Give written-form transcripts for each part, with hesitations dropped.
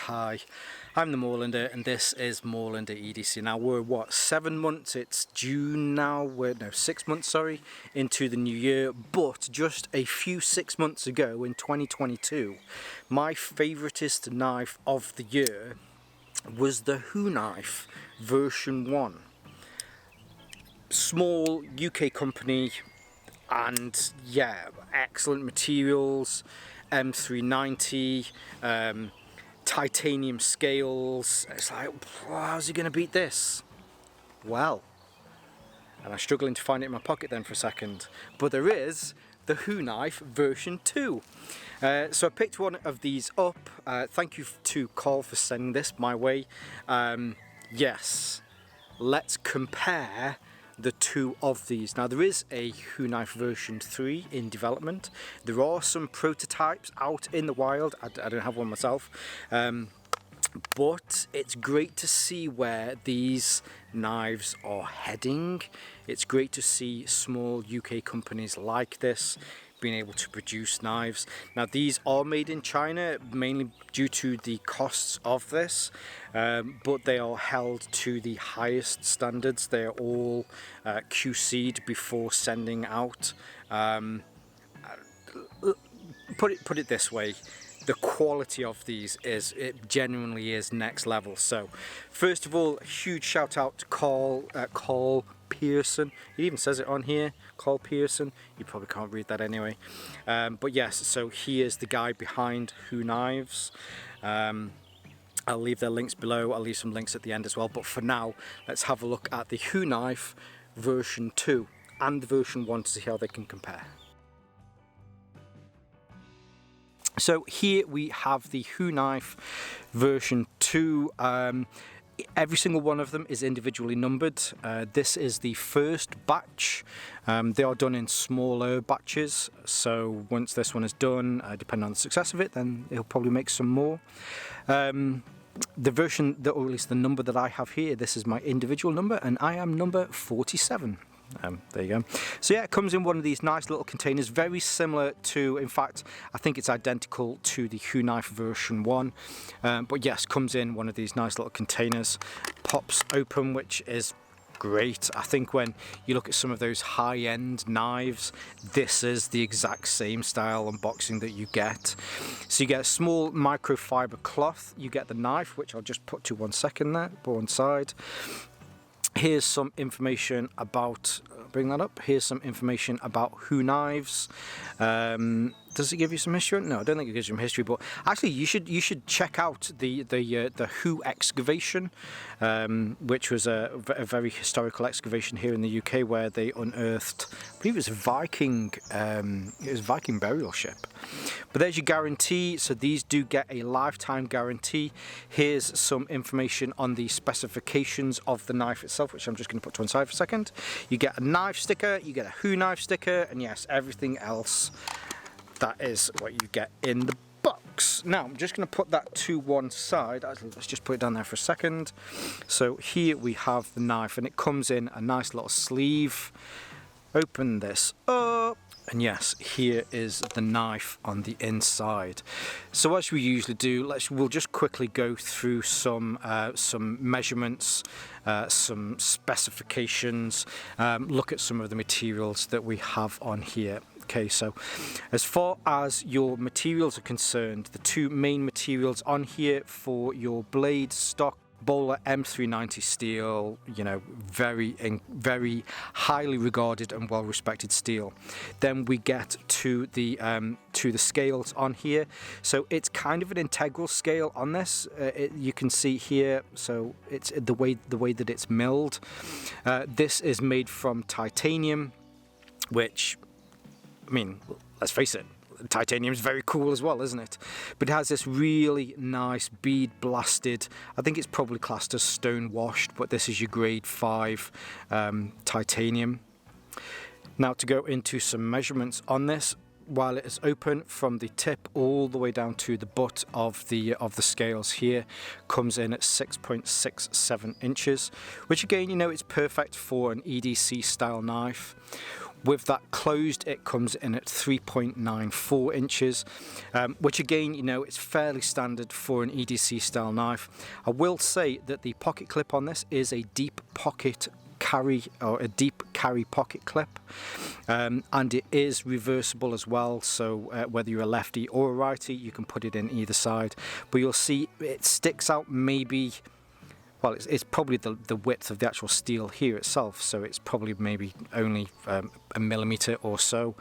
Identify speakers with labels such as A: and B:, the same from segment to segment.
A: Hi, I'm the Moorlander and this is Moorlander EDC. Now we're what, 7 months, it's June now, we're no 6 months sorry, into the new year, but just a few 6 months ago in 2022, my favouriteest knife of the year was the Hooknife version 1. Small UK company, and yeah, excellent materials, M390, titanium scales. It's like, how's he going to beat this? Well, and I'm struggling to find it in my pocket then for a second, but there is the Hooknife version 2. So I picked one of these up. Thank you to Carl for sending this my way. Yes, let's compare the two of these. Now there is a Hooknife version 3 in development. There are some prototypes out in the wild. I don't have one myself, but it's great to see where these knives are heading. It's great to see small UK companies like this being able to produce knives. Now these are made in China mainly due to the costs of this, but they are held to the highest standards. They're all QC'd before sending out. Put it this way, the quality of these it genuinely is next level. So first of all, a huge shout out to Carl Pearson. He even says it on here, Carl Pearson. You probably can't read that anyway, but yes, so he is the guy behind HooKnives. I'll leave their links below. I'll leave some links at the end as well, but for now let's have a look at the Hooknife version 2 and the version 1 to see how they can compare. So here we have the Hooknife version 2. Every single one of them is individually numbered. This is the first batch. They are done in smaller batches, so once this one is done, depending on the success of it, then he'll probably make some more. The version, or at least the number that I have here, this is my individual number, and I am number 47. There you go. So yeah, it comes in one of these nice little containers, very similar to, in fact, I think it's identical to the Hooknife version 1. But yes, comes in one of these nice little containers, pops open, which is great. I think when you look at some of those high-end knives, this is the exact same style unboxing that you get. So you get a small microfiber cloth, you get the knife, which I'll just put to one side. Here's some information about, bring that up, here's some information about HooKnives. Does it give you some history? No, I don't think it gives you some history, but actually you should check out the Who excavation, which was a very historical excavation here in the UK where they unearthed, I believe it was a Viking burial ship. But there's your guarantee, so these do get a lifetime guarantee. Here's some information on the specifications of the knife itself, which I'm just going to put to one side for a second. You get a knife sticker, you get a Hooknife sticker, and yes, everything else. That is what you get in the box. Now, I'm just going to put that to one side. Let's just put it down there for a second. So here we have the knife, and it comes in a nice little sleeve. Open this up, and yes, here is the knife on the inside. So as we usually do, we'll just quickly go through some measurements, some specifications, look at some of the materials that we have on here. Okay, so as far as your materials are concerned, the two main materials on here for your blade stock Bowler M390 steel, you know, very highly regarded and well respected steel. Then we get to the scales on here. So it's kind of an integral scale on this. You can see here, so it's the way that it's milled. This is made from titanium, which, I mean, let's face it, titanium is very cool as well, isn't it? But it has this really nice bead blasted, I think it's probably classed as stone washed, but this is your grade 5 titanium. Now to go into some measurements on this, while it is open from the tip all the way down to the butt of the scales here, comes in at 6.67 inches, which again, you know, it's perfect for an EDC style knife. With that closed, it comes in at 3.94 inches, which again, you know, it's fairly standard for an EDC style knife. I will say that the pocket clip on this is a deep pocket carry, or a deep carry pocket clip, and it is reversible as well, so whether you're a lefty or a righty, you can put it in either side. But you'll see it sticks out maybe, well, it's probably the width of the actual steel here itself, so it's probably maybe only a millimeter or so,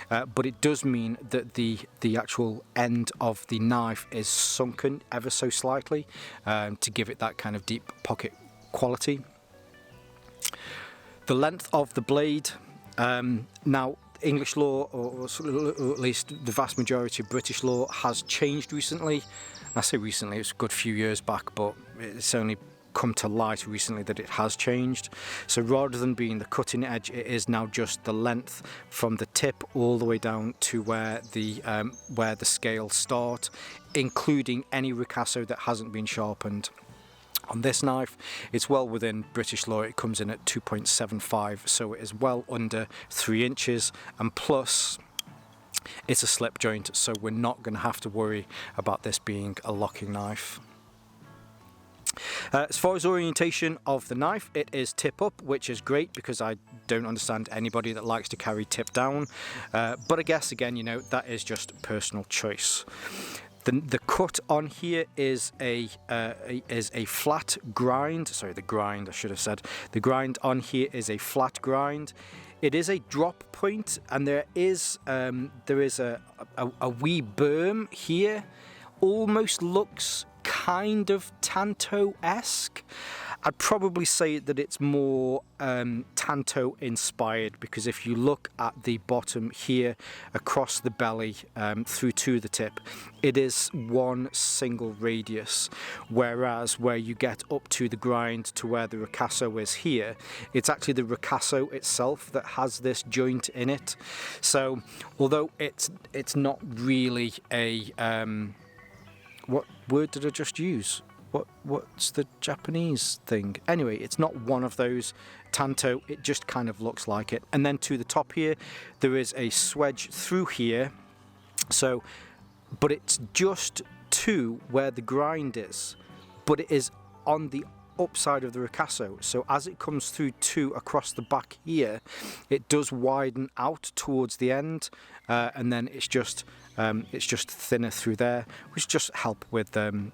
A: but it does mean that the actual end of the knife is sunken ever so slightly, to give it that kind of deep pocket quality. The length of the blade, now English law, or at least the vast majority of British law, has changed recently. I say recently, it's a good few years back, but it's only come to light recently that it has changed. So rather than being the cutting edge, it is now just the length from the tip all the way down to where the scales start, including any ricasso that hasn't been sharpened. On this knife, it's well within British law. It comes in at 2.75, so it is well under 3 inches, and plus it's a slip joint, so we're not going to have to worry about this being a locking knife. As far as orientation of the knife, it is tip up, which is great because I don't understand anybody that likes to carry tip down, but I guess again, you know, that is just personal choice. The cut on here is a flat grind. Sorry, the grind, I should have said. The grind on here is a flat grind. It is a drop point, and there is a wee berm here. Almost looks kind of Tanto-esque. I'd probably say that it's more Tanto inspired, because if you look at the bottom here across the belly through to the tip, it is one single radius, whereas where you get up to the grind to where the ricasso is here, it's actually the ricasso itself that has this joint in it. So although it's not really a what word did I just use? What's the Japanese thing? Anyway, it's not one of those Tanto, it just kind of looks like it. And then to the top here, there is a swedge through here. So, but it's just to where the grind is, but it is on the upside of the ricasso. So as it comes through to across the back here, it does widen out towards the end, and then it's just thinner through there, which just help with the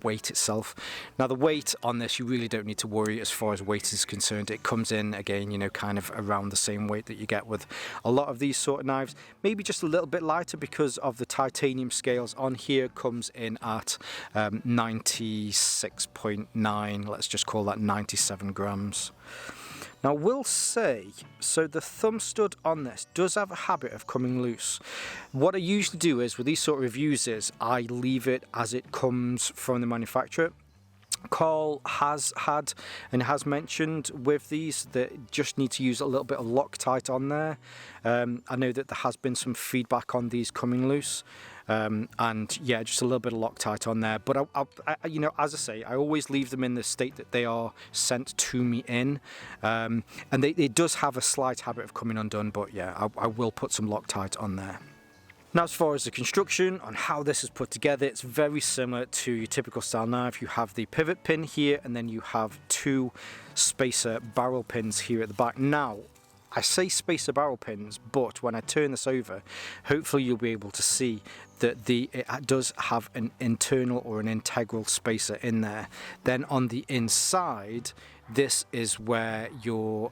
A: weight itself. Now the weight on this, you really don't need to worry as far as weight is concerned. It comes in again, you know, kind of around the same weight that you get with a lot of these sort of knives, maybe just a little bit lighter because of the titanium scales on here. Comes in at 96.9, let's just call that 97 grams. Now, we'll say, so the thumb stud on this does have a habit of coming loose. What I usually do is, with these sort of reviews, is I leave it as it comes from the manufacturer. Carl has had and has mentioned with these that just need to use a little bit of Loctite on there. I know that there has been some feedback on these coming loose. And yeah, just a little bit of Loctite on there, but I, you know, as I say, I always leave them in the state that they are sent to me in, and it does have a slight habit of coming undone, but yeah, I will put some Loctite on there. Now, as far as the construction on how this is put together, it's very similar to your typical style knife. You have the pivot pin here, and then you have two spacer barrel pins here at the back. Now, I say spacer barrel pins, but when I turn this over, hopefully you'll be able to see that it does have an internal or an integral spacer in there. Then on the inside, this is where your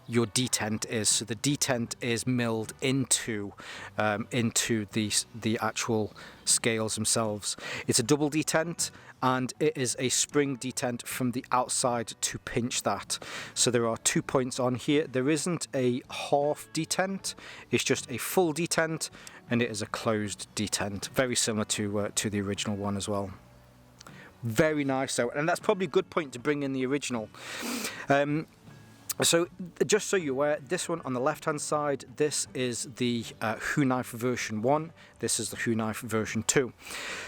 A: detent is. So the detent is milled into the actual scales themselves. It's a double detent, and it is a spring detent from the outside to pinch that. So there are 2 points on here. There isn't a half detent, it's just a full detent, and it is a closed detent, very similar to the original one as well. Very nice though, and that's probably a good point to bring in the original. So just so you're aware, this one on the left hand side, this is the HooKnife version 1, this is the HooKnife version 2.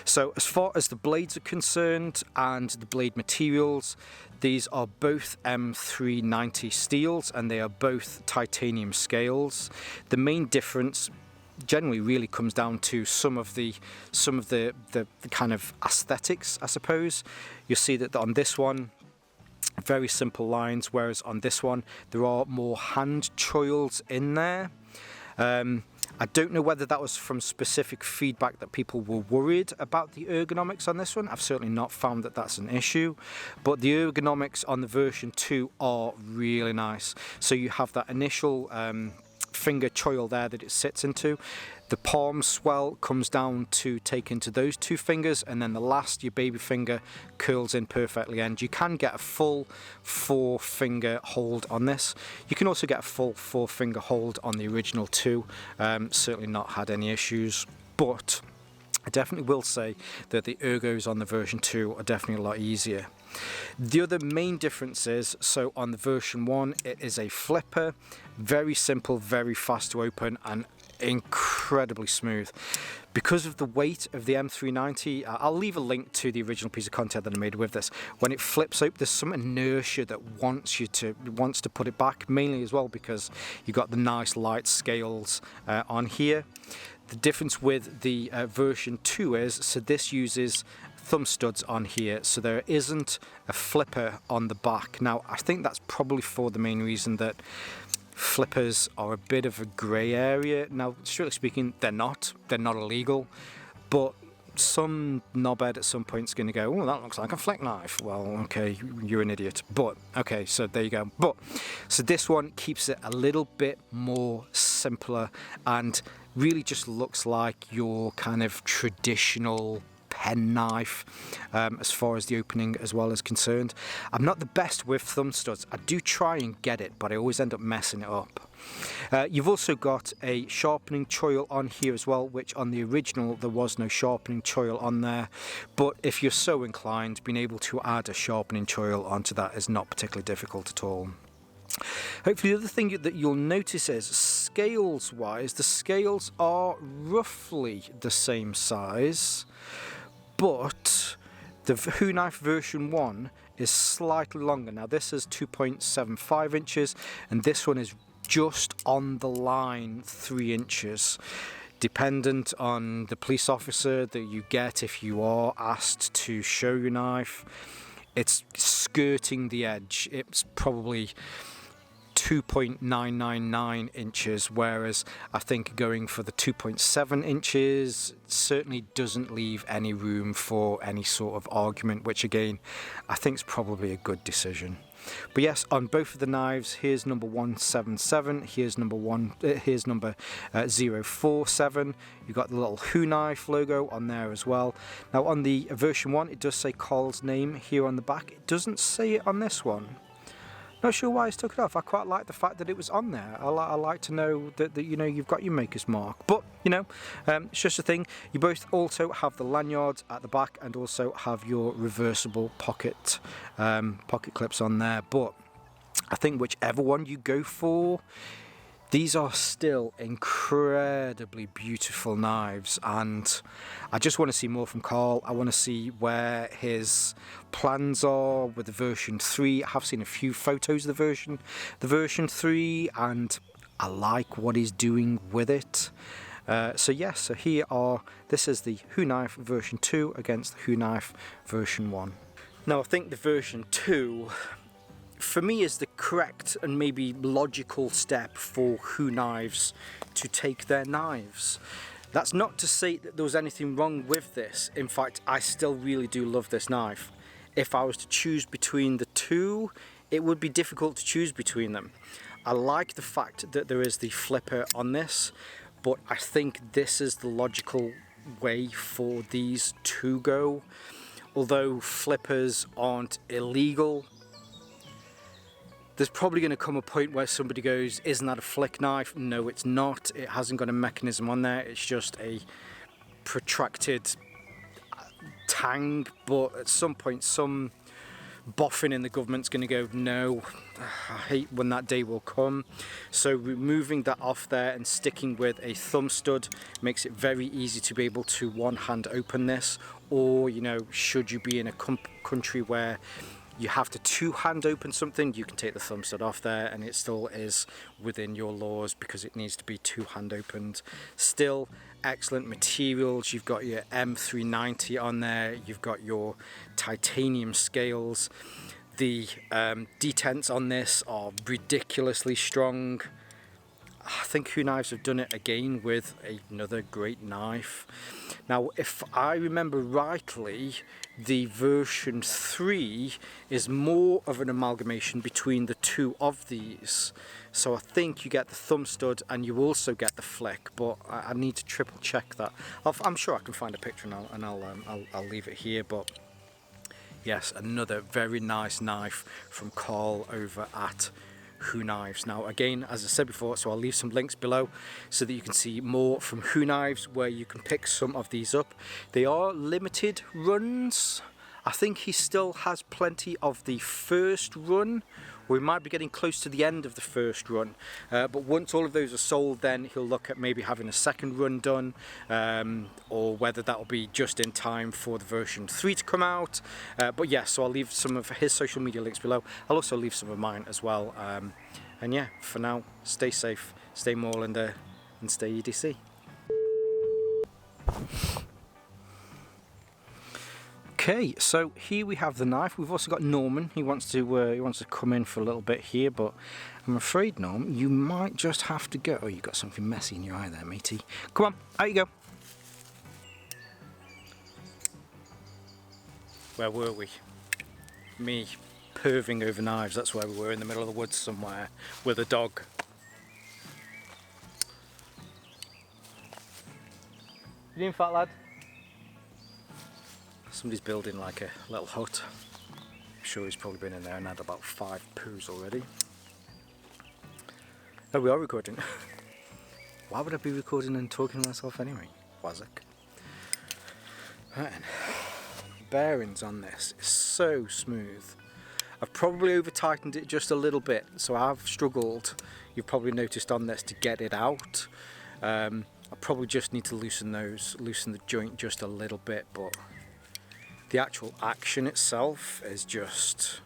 A: So as far as the blades are concerned and the blade materials, these are both M390 steels and they are both titanium scales. The main difference generally really comes down to some of the kind of aesthetics, I suppose. You'll see that on this one, very simple lines, whereas on this one there are more hand choils in there. I don't know whether that was from specific feedback that people were worried about the ergonomics on this one. I've certainly not found that that's an issue, but the ergonomics on the version 2 are really nice. So you have that initial finger choil there that it sits into. The palm swell comes down to take into those two fingers, and then the last, your baby finger, curls in perfectly, and you can get a full 4-finger hold on this. You can also get a full 4-finger hold on the original 2. Certainly not had any issues, but I definitely will say that the ergos on the version 2 are definitely a lot easier. The other main difference is, so on the version 1 it is a flipper, very simple, very fast to open and incredibly smooth. Because of the weight of the M390, I'll leave a link to the original piece of content that I made with this. When it flips open, there's some inertia that wants to put it back, mainly as well because you've got the nice light scales on here. The difference with the version 2 is, so this uses thumb studs on here, so there isn't a flipper on the back. Now I think that's probably for the main reason that flippers are a bit of a grey area. Now strictly speaking they're not illegal, but some knobhead at some point is going to go, oh, that looks like a flick knife. Well, okay, you're an idiot, but okay, so there you go. But so this one keeps it a little bit more simpler and really just looks like your kind of traditional pen knife as far as the opening as well is concerned. I'm not the best with thumb studs. I do try and get it, but I always end up messing it up. You've also got a sharpening choil on here as well, which on the original there was no sharpening choil on there, but if you're so inclined, being able to add a sharpening choil onto that is not particularly difficult at all. Hopefully the other thing that you'll notice is, scales wise, the scales are roughly the same size, but the HooKnife version 1 is slightly longer. Now this is 2.75 inches and this one is just on the line 3 inches. Dependent on the police officer that you get, if you are asked to show your knife, it's skirting the edge. It's probably 2.999 inches, whereas I think going for the 2.7 inches certainly doesn't leave any room for any sort of argument, which again I think is probably a good decision. But yes, on both of the knives, here's number 177, here's number 047. You've got the little HooKnife logo on there as well. Now on the version 1 it does say Carl's name here on the back. It doesn't say it on this one. Not sure why I took it off. I quite like the fact that it was on there. I like to know that you know you've got your maker's mark. But you know, it's just a thing. You both also have the lanyards at the back and also have your reversible pocket clips on there. But I think whichever one you go for, these are still incredibly beautiful knives, and I just want to see more from Carl. I want to see where his plans are with the version 3. I have seen a few photos of the version 3, and I like what he's doing with it. So yes, so here are, this is the HooKnife version 2 against the HooKnife version 1. Now I think the version 2 for me is the correct and maybe logical step for HooKnives to take their knives. That's not to say that there was anything wrong with this. In fact, I still really do love this knife. If I was to choose between the two, it would be difficult to choose between them. I like the fact that there is the flipper on this, but I think this is the logical way for these to go. Although flippers aren't illegal, there's probably going to come a point where somebody goes, isn't that a flick knife? No, it's not. It hasn't got a mechanism on there. It's just a protracted tang. But at some point, some boffin in the government's going to go, no, I hate when that day will come. So removing that off there and sticking with a thumb stud makes it very easy to be able to one hand open this, or, you know, should you be in a country where you have to two-hand open something, you can take the thumb stud off there and it still is within your laws because it needs to be two-hand opened. Still excellent materials. You've got your M390 on there, you've got your titanium scales. The detents on this are ridiculously strong. I think HooKnives have done it again with another great knife. Now, if I remember rightly, the version 3 is more of an amalgamation between the two of these. So I think you get the thumb stud and you also get the flick, but I need to triple check that. I'm sure I can find a picture and I'll leave it here. But yes, another very nice knife from Carl over at HooKnives. Now again, as I said before, so I'll leave some links below so that you can see more from HooKnives where you can pick some of these up. They are limited runs. I think he still has plenty of the first run. We might be getting close to the end of the first run, but once all of those are sold, then he'll look at maybe having a second run done, or whether that will be just in time for the version 3 to come out. But yeah, so I'll leave some of his social media links below. I'll also leave some of mine as well. And yeah, for now, stay safe, stay Moorlander, and stay EDC. Okay, so here we have the knife. We've also got Norman. He wants to come in for a little bit here, but I'm afraid, Norm, you might just have to go. Oh, you've got something messy in your eye there, matey. Come on, out you go. Where were we? Me perving over knives. That's where we were, in the middle of the woods somewhere with a dog. You doing, fat lad? Somebody's building like a little hut. I'm sure he's probably been in there and had about 5 poos already. Oh, we are recording. Why would I be recording and talking to myself anyway? Wazzock. Right then. Bearings on this is so smooth. I've probably over tightened it just a little bit, so I've struggled, you've probably noticed on this, to get it out. I probably just need to loosen the joint just a little bit, but the actual action itself is just,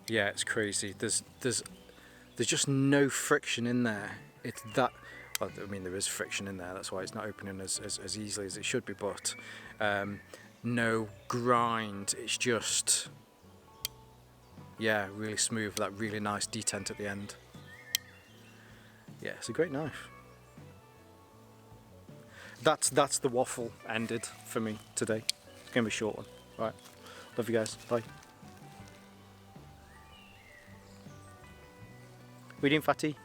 A: yeah, it's crazy. There's just no friction in there. It's that, well, I mean, there is friction in there, that's why it's not opening as easily as it should be, but no grind. It's just, yeah, really smooth, that really nice detent at the end. Yeah, it's a great knife. That's the waffle ended for me today. It's gonna be a short one. Right, love you guys, bye. We doing, fatty?